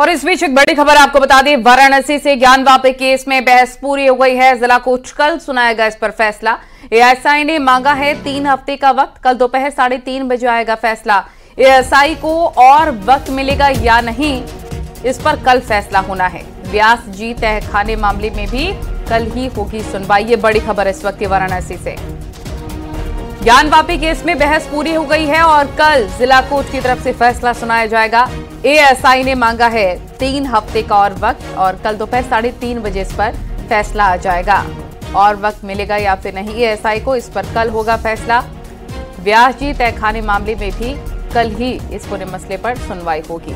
और इस बीच एक बड़ी खबर आपको बता दें, वाराणसी से ज्ञानवापी केस में बहस पूरी हो गई है। जिला कोर्ट कल सुनाएगा इस पर फैसला। एएसआई ने मांगा है 3 हफ्ते का वक्त। कल दोपहर 3:30 बजे आएगा फैसला। एएसआई को और वक्त मिलेगा या नहीं, इस पर कल फैसला होना है। व्यास जी तहखाने मामले में भी कल ही होगी सुनवाई। ये बड़ी खबर इस वक्त वाराणसी से। ज्ञानवापी केस में बहस पूरी हो गई है और कल जिला कोर्ट की तरफ से फैसला सुनाया जाएगा। एएसआई ने मांगा है 3 हफ्ते का और वक्त और कल दोपहर 3:30 बजे इस पर फैसला आ जाएगा। और वक्त मिलेगा या फिर नहीं एएसआई को, इस पर कल होगा फैसला। व्यास जी तहखाने मामले में भी कल ही इस पूरे मसले पर सुनवाई होगी।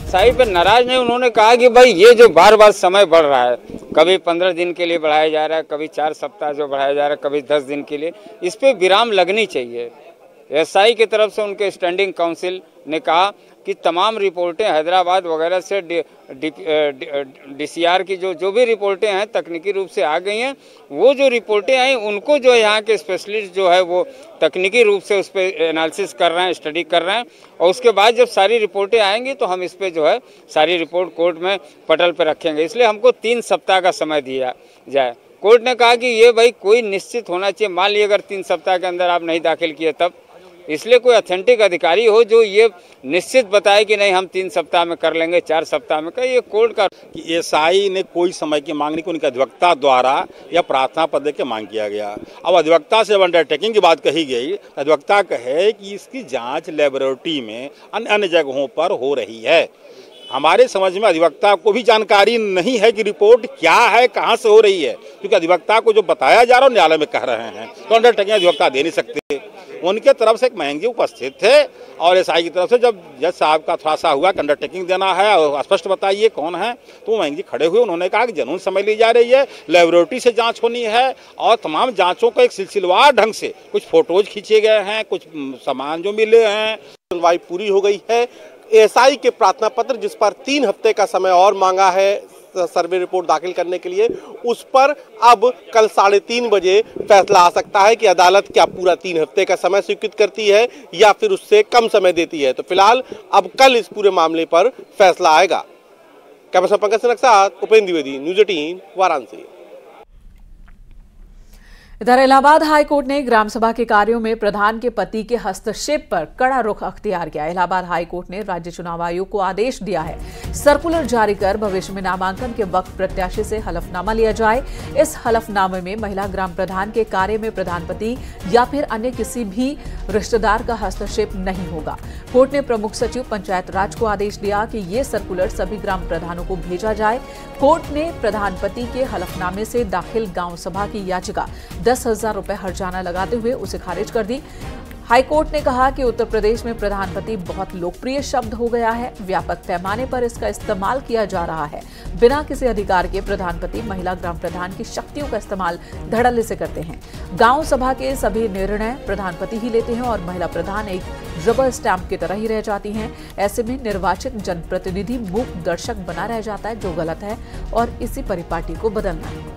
साई पर नाराज नहीं, उन्होंने कहा कि भाई ये जो बार बार समय बढ़ रहा है, कभी 15 दिन के लिए बढ़ाया जा रहा है, कभी 4 सप्ताह जो बढ़ाया जा रहा है, कभी 10 दिन के लिए, इस पे विराम लगनी चाहिए। एएसआई की तरफ से उनके स्टैंडिंग काउंसिल ने कहा कि तमाम रिपोर्टें हैदराबाद वगैरह से डीसीआर की जो भी रिपोर्टें हैं तकनीकी रूप से आ गई हैं। वो जो रिपोर्टें आई उनको जो यहाँ के स्पेशलिस्ट जो है वो तकनीकी रूप से उस पर एनालिसिस कर रहे हैं, स्टडी कर रहे हैं। और उसके बाद जब सारी रिपोर्टें आएंगी तो हम इस पर जो है सारी रिपोर्ट कोर्ट में पटल पर रखेंगे। इसलिए हमको 3 सप्ताह का समय दिया जाए। कोर्ट ने कहा कि ये भाई कोई निश्चित होना चाहिए। मान लीजिए अगर 3 सप्ताह के अंदर आप नहीं दाखिल किए तब, इसलिए कोई ऑथेंटिक अधिकारी हो जो ये निश्चित बताए कि नहीं हम 3 सप्ताह में कर लेंगे, 4 सप्ताह में कर। ये कोर्ट का कि एएसआई ने कोई समय की मांग नहीं की, उनके अधिवक्ता द्वारा या प्रार्थना पत्र के मांग किया गया। अब अधिवक्ता से अंडरटेकिंग की बात कही गई, अधिवक्ता कहे कि इसकी जांच लेबोरेटरी में अन्य जगहों पर हो रही है। हमारे समझ में अधिवक्ता को भी जानकारी नहीं है कि रिपोर्ट क्या है, कहाँ से हो रही है, क्योंकि अधिवक्ता को जो बताया जा रहा है न्यायालय में कह रहे हैं, तो अंडरटेकिंग अधिवक्ता दे नहीं सकते। उनके तरफ से एक महंगी उपस्थित थे और एएसआई की तरफ से जब जज साहब का थोड़ा सा हुआ कि अंडरटेकिंग देना है और स्पष्ट बताइए कौन है, तो महंगी खड़े हुए। उन्होंने कहा कि जनून समय ली जा रही है, लेबोरेटरी से जांच होनी है और तमाम जांचों का एक सिलसिलेवार ढंग से कुछ फोटोज खींचे गए हैं, कुछ सामान जो मिले हैं। सुनवाई पूरी हो गई है। एएसआई के प्रार्थना पत्र जिस पर 3 हफ्ते का समय और मांगा है सर्वे रिपोर्ट दाखिल करने के लिए, उस पर अब कल 3:30 बजे फैसला आ सकता है कि अदालत क्या पूरा 3 हफ्ते का समय स्वीकृत करती है या फिर उससे कम समय देती है। तो फिलहाल अब कल इस पूरे मामले पर फैसला आएगा। कैमरा पंकज सिंह के साथ उपेंद्र द्विवेदी, न्यूज़ 18 वाराणसी। इधर इलाहाबाद हाई कोर्ट ने ग्राम सभा के कार्यों में प्रधान के पति के हस्तक्षेप पर कड़ा रुख अख्तियार किया। इलाहाबाद हाई कोर्ट ने राज्य चुनाव आयोग को आदेश दिया है सर्कुलर जारी कर भविष्य में नामांकन के वक्त प्रत्याशी से हलफनामा लिया जाए। इस हलफनामे में महिला ग्राम प्रधान के कार्य में प्रधानपति या फिर अन्य किसी भी रिश्तेदार का हस्तक्षेप नहीं होगा। कोर्ट ने प्रमुख सचिव पंचायत राज को आदेश दिया कि ये सर्कुलर सभी ग्राम प्रधानों को भेजा जाए। कोर्ट ने प्रधानपति के हलफनामे से दाखिल गांव सभा की याचिका 10,000 रुपए हर्जाना लगाते हुए उसे खारिज कर दी। हाईकोर्ट ने कहा कि उत्तर प्रदेश में प्रधानपति बहुत लोकप्रिय शब्द हो गया है, व्यापक पैमाने पर इसका इस्तेमाल किया जा रहा है। बिना किसी अधिकार के प्रधानपति महिला ग्राम प्रधान की शक्तियों का इस्तेमाल धड़ल्ले से करते हैं। गांव सभा के सभी निर्णय प्रधानपति ही लेते हैं और महिला प्रधान एक रबर स्टैंप की तरह ही रह जाती हैं। ऐसे में निर्वाचित जनप्रतिनिधि मूक दर्शक बना रह जाता है, जो गलत है और इसी परिपाटी को बदलना है।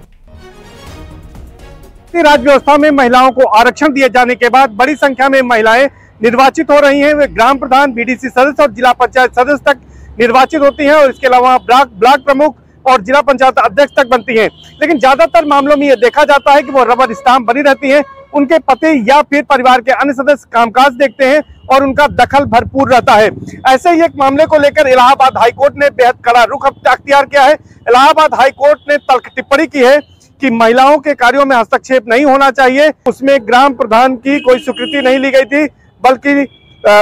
राज्य व्यवस्था में महिलाओं को आरक्षण दिए जाने के बाद बड़ी संख्या में महिलाएं निर्वाचित हो रही हैं। वे ग्राम प्रधान, बीडीसी सदस्य और जिला पंचायत सदस्य तक निर्वाचित होती हैं और इसके अलावा ब्लॉक प्रमुख और जिला पंचायत अध्यक्ष तक बनती हैं। लेकिन ज्यादातर मामलों में यह देखा जाता है कि वो रबर स्टाम्प बनी रहती हैं। उनके पति या फिर परिवार के अन्य सदस्य कामकाज देखते हैं और उनका दखल भरपूर रहता है। ऐसे ही एक मामले को लेकर इलाहाबाद हाईकोर्ट ने बेहद कड़ा रुख अख्तियार किया है। इलाहाबाद हाईकोर्ट ने तल्ख टिप्पणी की है कि महिलाओं के कार्यों में हस्तक्षेप नहीं होना चाहिए। उसमें ग्राम प्रधान की कोई स्वीकृति नहीं ली गई थी, बल्कि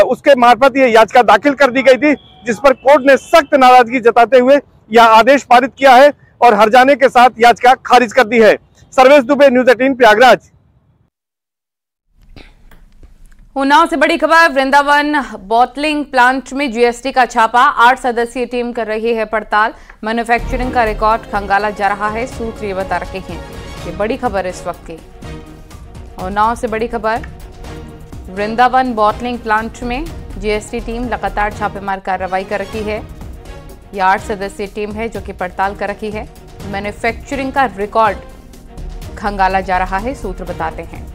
उसके मार्फत ये याचिका दाखिल कर दी गई थी, जिस पर कोर्ट ने सख्त नाराजगी जताते हुए यह आदेश पारित किया है और हर्जाने के साथ याचिका खारिज कर दी है। सर्वेश दुबे, न्यूज़ 18 प्रयागराज। उन्नाव से बड़ी खबर, वृंदावन बॉटलिंग प्लांट में जीएसटी का छापा। 8 सदस्यीय टीम कर रही है पड़ताल। मैन्युफैक्चरिंग का रिकॉर्ड खंगाला जा रहा है, सूत्र ये बता रहे हैं। ये बड़ी खबर इस वक्त की। उन्नाव से बड़ी खबर, वृंदावन बॉटलिंग प्लांट में जीएसटी टीम लगातार छापेमार कार्रवाई कर रही है। यह 8 सदस्यीय टीम है जो कि पड़ताल कर रही है। मैन्युफैक्चरिंग का रिकॉर्ड खंगाला जा रहा है, सूत्र बताते हैं।